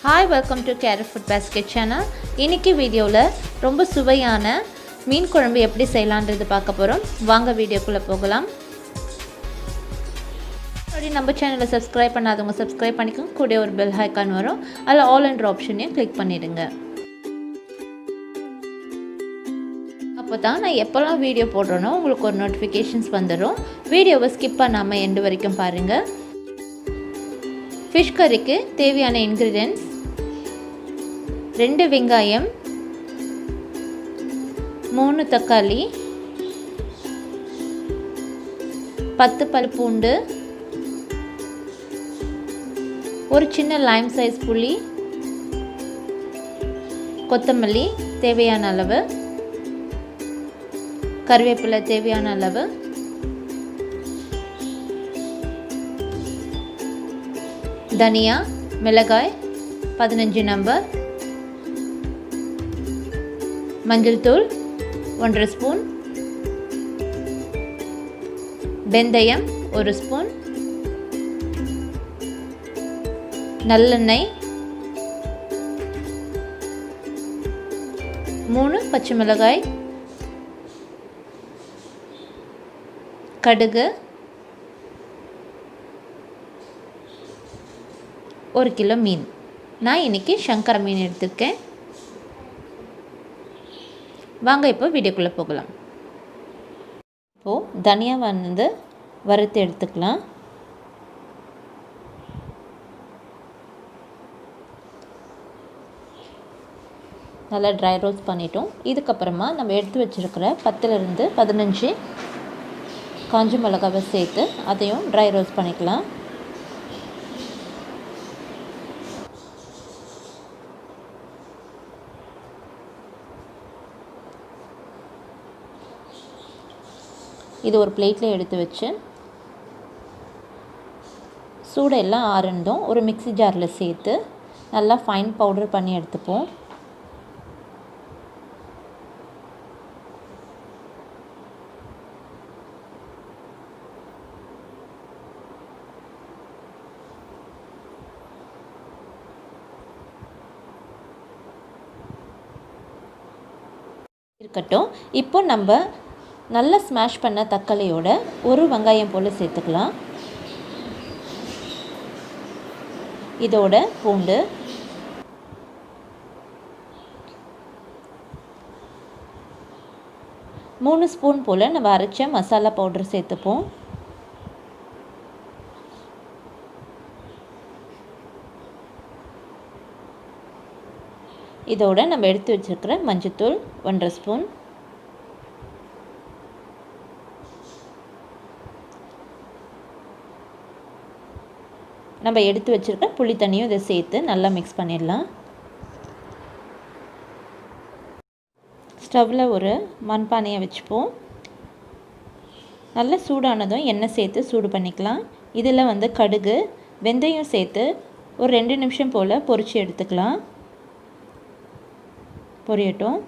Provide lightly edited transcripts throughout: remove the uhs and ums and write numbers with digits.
Hi, welcome to Keru Food Basket channel. இன்னைக்கு வீடியோல ரொம்ப சுவையான மீன் குழம்பு எப்படி செய்யலாம்ன்றது பார்க்க போறோம். வாங்க வீடியோக்குள்ள போகலாம். நம்ம சேனலை சப்ஸ்கிரைப் பண்ணாதவங்க சப்ஸ்கிரைப் பண்ணிக்கோங்க. கூட ஒரு பெல் ஐகான் வரும். அதுல ஆல் என்ற ஆப்ஷனையும் கிளிக் பண்ணிடுங்க. அப்பதான் நான் எப்பலாம் வீடியோ போடுறேனோ உங்களுக்கு ஒரு நோட்டிஃபிகேஷன்ஸ் வந்துடும். வீடியோவை ஸ்கிப் பண்ணாம எண்ட் வரைக்கும் பாருங்க. ஃபிஷ் கறிக்கு தேவையான இன்கிரிடியன்ட்ஸ் 2 வெங்காயம் 3 தக்காளி 10 பல் பூண்டு ஒரு சின்ன லைம் சைஸ் புளி கொத்தமல்லி தேவையான அளவு கறிவேப்பிலை தேவையான அளவு தனியா மிளகாய் 15 நம்பர் மஞ்சள் தூள் 1 ஸ்பூன் வெந்தயம் 1 ஸ்பூன் நல்லெண்ணெய் 3 பச்சை மிளகாய் கடுகு 1 கிலோ மீன். நான் இன்னைக்கு சங்கர மீன் எடுத்துருக்கேன். வாங்க இப்போ வீடியோக்குள்ளே போகலாம். இப்போது தனியா வந்து வறுத்து எடுத்துக்கலாம். நல்லா ட்ரை ரோஸ்ட் பண்ணிட்டோம். இதுக்கப்புறமா நம்ம எடுத்து வச்சுருக்கிற 10லேருந்து 15 காஞ்ச மிளகாவை சேர்த்து அதையும் ட்ரை ரோஸ்ட் பண்ணிக்கலாம். இது ஒரு பிளேட்டில் எடுத்து வச்சு சூடெல்லாம் ஆறணும் ஒரு மிக்ஸி ஜாரில் சேர்த்து நல்லா ஃபைன் பவுடர் பண்ணி எடுத்துப்போம். இருக்கட்டும். இப்போ நம்ம நல்லா ஸ்மாஷ் பண்ண தக்காளியோட ஒரு வெங்காயம் போல் சேர்த்துக்கலாம். இதோட பூண்டு மூணு ஸ்பூன் போல் நம்ம அரைச்ச மசாலா பவுடர் சேர்த்துப்போம். இதோட நம்ம எடுத்து வச்சிருக்கிற மஞ்சத்தூள் 1 ஸ்பூன் நம்ம எடுத்து வச்சுருக்க புளி தண்ணியும் இதை சேர்த்து நல்லா மிக்ஸ் பண்ணிடலாம். ஸ்டவ்வில் ஒரு மண்பானையை வச்சுப்போம். நல்லா சூடானதும் எண்ணெய் சேர்த்து சூடு பண்ணிக்கலாம். இதில் வந்து கடுகு வெந்தயம் சேர்த்து ஒரு 2 நிமிஷம் போல் பொரித்து எடுத்துக்கலாம். பொரியட்டும்.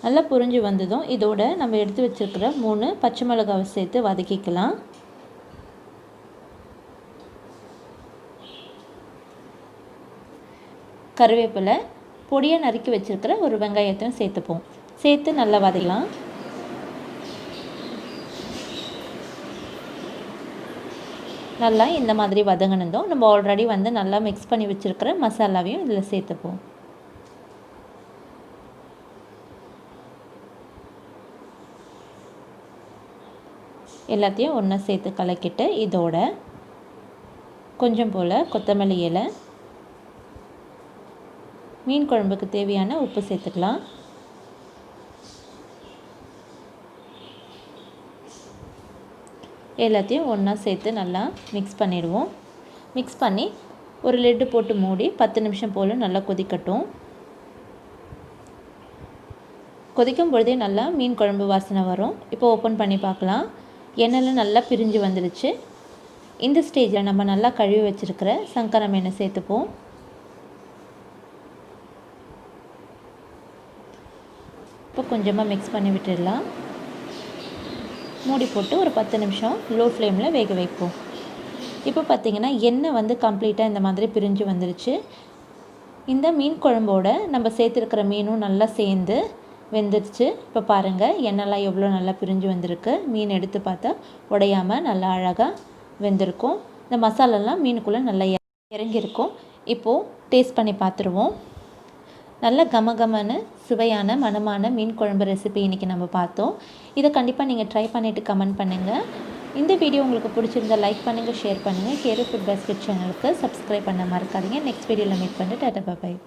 நல்லா பொரிஞ்சு வந்ததும் இதோட நம்ம எடுத்து வச்சுருக்கிற 3 பச்சை மிளகாவை சேர்த்து வதக்கிக்கலாம். கறிவேப்பிலை பொடியாக நறுக்கி வச்சுருக்கிற ஒரு வெங்காயத்தையும் சேர்த்துப்போம். சேர்த்து நல்லா வதக்கலாம். நல்லா இந்த மாதிரி வதங்கினதும் நம்ம ஆல்ரெடி வந்து நல்லா மிக்ஸ் பண்ணி வச்சுருக்கிற மசாலாவையும் இதில் சேர்த்துப்போம். எல்லாத்தையும் ஒன்றா சேர்த்து கலக்கிட்டு இதோட கொஞ்சம் போல் கொத்தமல்லி இலை மீன் குழம்புக்கு தேவையான உப்பு சேர்த்துக்கலாம். எல்லாத்தையும் ஒன்றா சேர்த்து நல்லா மிக்ஸ் பண்ணிடுவோம். மிக்ஸ் பண்ணி ஒரு லிட்டு போட்டு மூடி 10 நிமிஷம் போல் நல்லா கொதிக்கட்டும். கொதிக்கும் பொழுதே நல்லா மீன் குழம்பு வாசனை வரும். இப்போ ஓப்பன் பண்ணி பார்க்கலாம். எண்ணெயில் நல்லா பிரிஞ்சு வந்துடுச்சு. இந்த ஸ்டேஜில் நம்ம நல்லா கழுவி வச்சுருக்கிற சங்கர மீனை சேர்த்துப்போம். இப்போ கொஞ்சமாக மிக்ஸ் பண்ணி விட்டுடலாம். மூடி போட்டு ஒரு 10 நிமிஷம் லோ ஃப்ளேமில் வேக வைப்போம். இப்போ பார்த்திங்கன்னா எண்ணெய் வந்து கம்ப்ளீட்டாக இந்த மாதிரி பிரிஞ்சு வந்துருச்சு. இந்த மீன் குழம்போட நம்ம சேர்த்துருக்கிற மீனும் நல்லா சேர்ந்து வெந்துருச்சு. இப்போ பாருங்கள் எண்ணெய்லாம் எவ்வளோ நல்லா பிரிஞ்சு வந்திருக்கு. மீன் எடுத்து பார்த்தா உடையாமல் நல்லா அழகாக வெந்திருக்கும். இந்த மசாலாலாம் மீனுக்குள்ளே நல்லா இறங்கியிருக்கும். இப்போது டேஸ்ட் பண்ணி பார்த்துருவோம். நல்ல கமகமன்னு சுவையான மணமான மீன் குழம்பு ரெசிபி இன்றைக்கி நம்ம பார்த்தோம். இதை கண்டிப்பாக நீங்கள் ட்ரை பண்ணிவிட்டு கமெண்ட் பண்ணுங்கள். இந்த வீடியோ உங்களுக்கு பிடிச்சிருந்தால் லைக் பண்ணுங்கள், ஷேர் பண்ணுங்கள். கேரு ஃபுட் பாஸ்கெட் சேனலுக்கு சப்ஸ்கிரைப் பண்ண மறக்காதீங்க. நெக்ஸ்ட் வீடியோவில் மீட் பண்ணிட்டு டாடா பாய்.